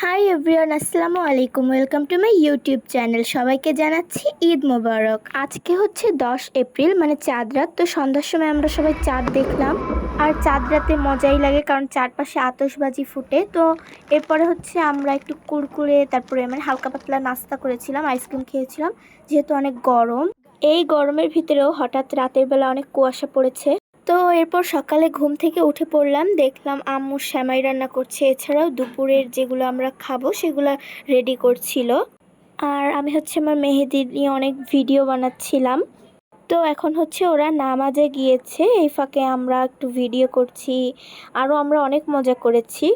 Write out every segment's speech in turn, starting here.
Hi everyone, আসসালামু আলাইকুম। Welcome to my YouTube channel. সবাইকে জানাচ্ছি ঈদ মোবারক। আজকে হচ্ছে 10 এপ্রিল, মানে চাঁদ রাত। তো সন্ধ্যার সময় আমরা সবাই চাঁদ দেখলাম। আর চাঁদ রাতে মজাই লাগে, কারণ চারপাশে আতশবাজি ফুটে। তো এরপরে হচ্ছে আমরা একটু কুরকুরে, তারপরে মানে হালকা পাতলা নাস্তা করেছিলাম, আইসক্রিম খেয়েছিলাম, যেহেতু অনেক গরম। এই গরমের ভিতরেও হঠাৎ রাতের বেলা অনেক কুয়াশা পড়েছে। তো এরপর সকালে ঘুম থেকে উঠে পড়লাম, দেখলাম আম্মু সেমাই রান্না করছে, এছাড়াও দুপুরের যেগুলো আমরা খাবো সেগুলো রেডি করছিল। আর আমি হচ্ছে আমার মেহেদি নিয়ে অনেক ভিডিও বানাচ্ছিলাম। তো এখন হচ্ছে ওরা নামাজে গিয়েছে, এই ফাঁকে আমরা একটু ভিডিও করছি, আরও আমরা অনেক মজা করেছি।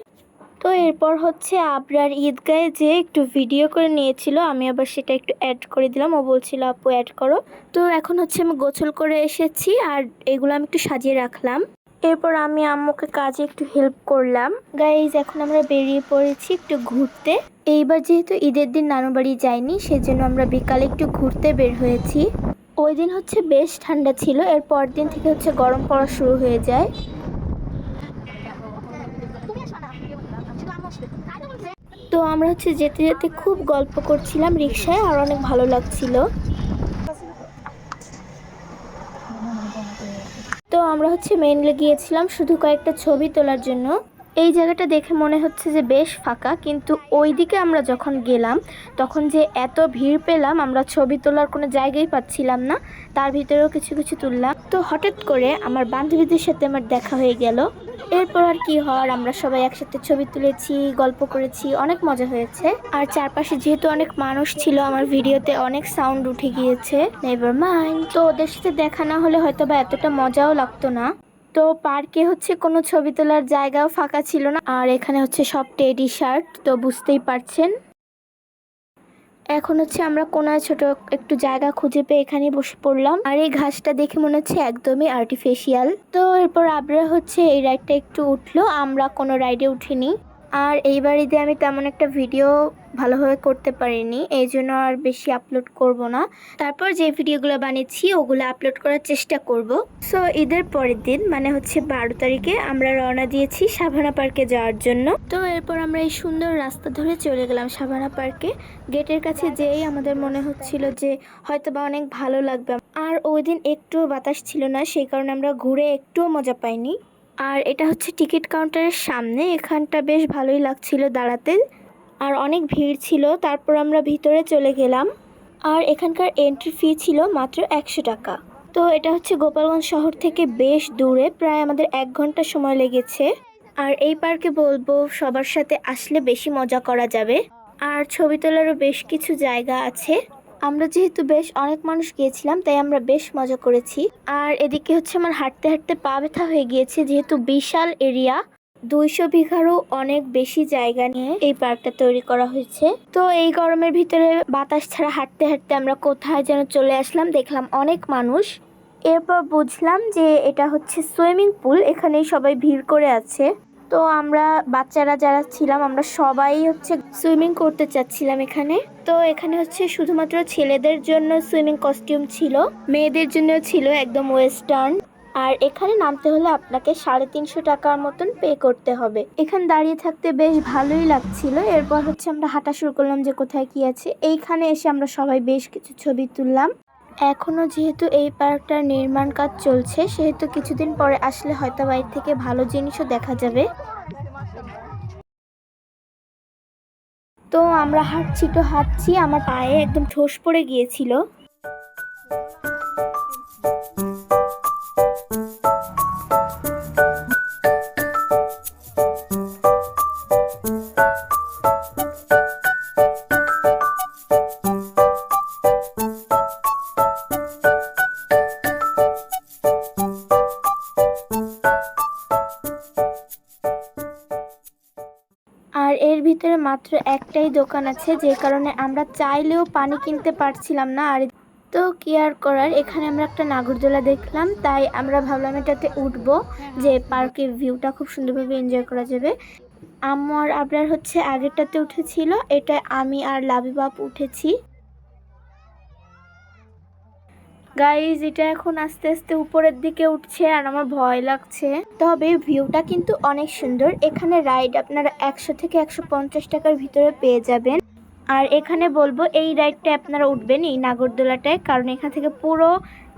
তো এরপর হচ্ছে আবরার ঈদগাহে যে একটু ভিডিও করে নিয়েছিল, আমি আবার সেটা একটু অ্যাড করে দিলাম। ও বলছিল আপু অ্যাড করো। তো এখন হচ্ছে আমি গোসল করে এসেছি, আর এগুলো আমি একটু সাজিয়ে রাখলাম। এরপর আমি আম্মুকে কাজে একটু হেল্প করলাম। গাইজ, এখন আমরা বেরিয়ে পড়েছি একটু ঘুরতে। এইবার যেহেতু ঈদের দিন নানু বাড়ি যাইনি, সেজন্য আমরা বিকালে একটু ঘুরতে বের হয়েছি। ওই দিন হচ্ছে বেশ ঠান্ডা ছিল, এর পর দিন থেকে হচ্ছে গরম পড়া শুরু হয়ে যায়। তো আমরা হচ্ছে যেতে যেতে খুব গল্প করছিলাম রিক্সায়, আর অনেক ভালো লাগছিল। তো আমরা হচ্ছে মেইনলি গিয়েছিলাম শুধু কয়েকটা ছবি তোলার জন্য। এই জায়গাটা দেখে মনে হচ্ছে যে বেশ ফাঁকা, কিন্তু ওই দিকে আমরা যখন গেলাম তখন যে এত ভিড় পেলাম, আমরা ছবি তোলার কোনো জায়গায় পাচ্ছিলাম না। তার ভিতরেও কিছু কিছু তুললাম। তো হঠাৎ করে আমার বান্ধবীদের সাথে আমার দেখা হয়ে গেল। এরপর আর কি হওয়ার, আমরা সবাই একসাথে ছবি তুলেছি, গল্প করেছি, অনেক মজা হয়েছে। আর চারপাশে যেহেতু অনেক মানুষ ছিল, আমার ভিডিওতে অনেক সাউন্ড উঠে গিয়েছে। Never mind. তো ওদের সাথে দেখা না হলে হয়তো বা এতটা মজাও লাগতো না। তো পার্কে হচ্ছে কোনো ছবি তোলার জায়গাও ফাঁকা ছিল না, আর এখানে হচ্ছে সব টেডি শার্ট, তো বুঝতেই পারছেন। এখন হচ্ছে আমরা কোনায় ছোট একটু জায়গা খুঁজে পেয়ে এখানেই বসে পড়লাম। আর এই ঘাসটা দেখে মনে হচ্ছে একদমই আর্টিফিশিয়াল। তো এরপর আবরা হচ্ছে এই রাইডটা একটু উঠলো, আমরা কোনো রাইডে উঠিনি। আর এইবার ঈদে আমি তেমন একটা ভিডিও ভালোভাবে করতে পারিনি, এই জন্য আর বেশি আপলোড করব না। তারপর যে ভিডিওগুলো বানিয়েছি ওগুলো আপলোড করার চেষ্টা করব। সো ঈদের পরের দিন, মানে হচ্ছে 12 তারিখে আমরা রওনা দিয়েছি সাভানা পার্কে যাওয়ার জন্য। তো এরপর আমরা এই সুন্দর রাস্তা ধরে চলে গেলাম সাভানা পার্কে। গেটের কাছে যেই আমাদের মনে হচ্ছিল যে হয়তো বা অনেক ভালো লাগবে। আর ওই দিন একটুও বাতাস ছিল না, সেই কারণে আমরা ঘুরে একটুও মজা পাইনি। আর এটা হচ্ছে টিকিট কাউন্টারের সামনে, এখানটা বেশ ভালোই লাগছিল দাঁড়াতে, আর অনেক ভিড় ছিল। তারপর আমরা ভিতরে চলে গেলাম, আর এখানকার এন্ট্রি ফি ছিল মাত্র 100 টাকা। তো এটা হচ্ছে গোপালগঞ্জ শহর থেকে বেশ দূরে, প্রায় আমাদের 1 ঘন্টা সময় লেগেছে। আর এই পার্কে বলবো সবার সাথে আসলে বেশি মজা করা যাবে, আর ছবি তোলারও বেশ কিছু জায়গা আছে। আমরা যেহেতু বেশ অনেক মানুষ গিয়েছিলাম, তাই আমরা বেশ মজা করেছি। আর এদিকে হচ্ছে আমার হাঁটতে হাঁটতে পা ব্যথা হয়ে গিয়েছে, যেহেতু বিশাল এরিয়া, 200 বিঘারও অনেক বেশি জায়গা নিয়ে এই পার্কটা তৈরি করা হয়েছে। তো এই গরমের ভিতরে বাতাস ছাড়া হাঁটতে হাঁটতে আমরা কোথায় যেন চলে আসলাম, দেখলাম অনেক মানুষ। এরপর বুঝলাম যে এটা হচ্ছে সুইমিং পুল, এখানেই সবাই ভিড় করে আছে। তো আমরা বাচ্চারা যারা ছিলাম, আমরা সবাই হচ্ছে সুইমিং করতে চাচ্ছিলাম এখানে। তো এখানে হচ্ছে শুধুমাত্র ছেলেদের জন্য সুইমিং কস্টিউম ছিল, মেয়েদের জন্য ছিল একদম ওয়েস্টার্ন। আর এখানে নামতে হলে আপনাকে 350 টাকার মতন পে করতে হবে। এখানে দাঁড়িয়ে থাকতে বেশ ভালোই লাগছিল। এরপর হচ্ছে আমরা হাঁটা শুরু করলাম যে কোথায় কি আছে। এইখানে এসে আমরা সবাই বেশ কিছু ছবি তুললাম। এখনো যেহেতু এই পার্কটার নির্মাণ কাজ চলছে, সেহেতু কিছুদিন পরে আসলে হয়তো বাইরে থেকে ভালো জিনিসও দেখা যাবে। তো আমরা হাঁটছি, আমার পায়ে একদম ঠোস পড়ে গিয়েছিল। আর এর ভিতরে মাত্র একটাই দোকান আছে, যে কারণে আমরা চাইলেও পানি কিনতে পারছিলাম না। আর তো কি আর করার, এখানে আমরা একটা নাগরদোলা দেখলাম, তাই আমরা ভাবলাম এটাতে উঠবো, যে পার্কের ভিউটা খুব সুন্দরভাবে এনজয় করা যাবে। আম্মু আর আবরার হচ্ছে আগেরটাতে উঠেছিল, এটা আমি আর লাবিবাপ উঠেছি। গাইজ এটা এখন আস্তে আস্তে উপরের দিকে উঠছে আর আমার ভয় লাগছে। তবে ভিউটা কিন্তু অনেক সুন্দর। এখানে রাইড আপনারা 100 থেকে 150 টাকার ভিতরে পেয়ে যাবেন। আর এখানে বলবো এই রাইডটা আপনারা উঠবেন, এই নাগরদোলাটায়, কারণ এখান থেকে পুরো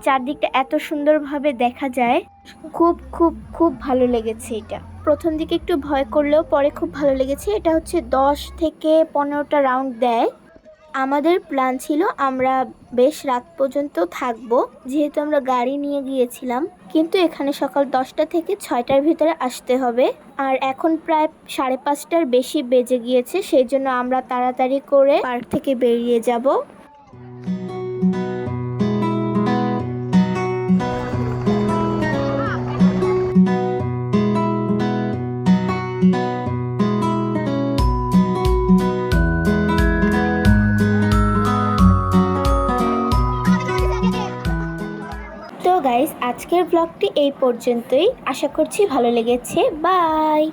চারদিকটা এত সুন্দরভাবে দেখা যায়। খুব খুব খুব ভালো লেগেছে এটা। প্রথম দিকে একটু ভয় করলেও পরে খুব ভালো লেগেছে। এটা হচ্ছে 10 থেকে 15টা রাউন্ড দেয়। আমাদের প্ল্যান ছিল আমরা বেশ রাত পর্যন্ত থাকবো, যেহেতু আমরা গাড়ি নিয়ে গিয়েছিলাম। কিন্তু এখানে সকাল 10টা থেকে 6টার ভিতরে আসতে হবে। আর এখন প্রায় 5:30টার বেশি বেজে গিয়েছে, সেই জন্য আমরা তাড়াতাড়ি করে পার্ক থেকে বেরিয়ে যাব। তো গাইস, আজকের ব্লগটি এই পর্যন্তই। আশা করছি ভালো লেগেছে। বাই।